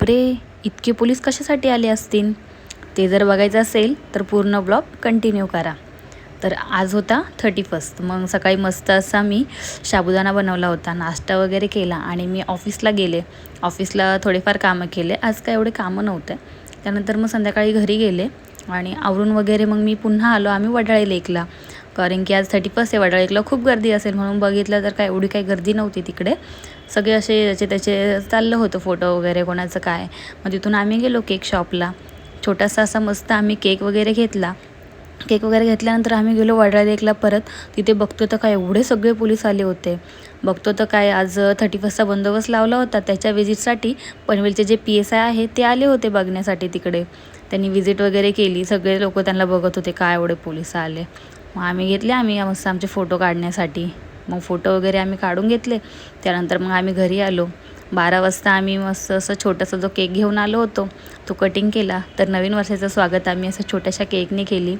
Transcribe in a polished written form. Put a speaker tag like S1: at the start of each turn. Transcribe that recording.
S1: बापरे, इतके पोलीस कशासाठी आले असतील? ते जर बघायचं असेल तर पूर्ण ब्लॉग कंटिन्यू करा. तर आज होता 31. मग सकाळी मस्त असा मी साबुदाणा बनवला होता, नाश्ता वगैरे केला आणि मी ऑफिसला गेले. ऑफिसला थोडेफार कामं केले. आज काय एवढे कामं नव्हते. त्यानंतर मग संध्याकाळी घरी गेले आणि आवरून वगैरे मग मी पुन्हा आलो आम्ही वडाळे लेकला. कारण की आज 31 आहे, वडाळे लेकला खूप गर्दी असेल म्हणून बघितलं तर काय एवढी काही गर्दी नव्हती तिकडे. सगळे असे याचे त्याचे चाललं होतं फोटो वगैरे कोणाचं काय. मग तिथून आम्ही गेलो केक शॉपला. छोटासा असा मस्त आम्ही केक वगैरे घेतला. केक वगैरे घेतल्यानंतर आम्ही गेलो वडाळा लेकला परत. तिथे बघतो तर काय एवढे सगळे पोलीस आले होते. बघतो तर काय आज 31चा बंदोबस्त लावला होता. त्याच्या विजिटसाठी पनवेलचे जे PSI आहे ते आले होते बघण्यासाठी तिकडे. त्यांनी विजिट वगैरे केली. सगळे लोक त्यांना बघत होते काय एवढे पोलीस आले. मग आम्ही मस्त आमचे फोटो काढण्यासाठी मग फोटो वगैरे आम्ही काढून घेतले. त्यानंतर मग आम्ही घरी आलो. 12 वाजता आम्ही मस्त असं छोटासा जो केक घेऊन आलो होतो तो कटिंग केला. तर नवीन वर्षाचं स्वागत आम्ही असं छोट्याशा केकने केली.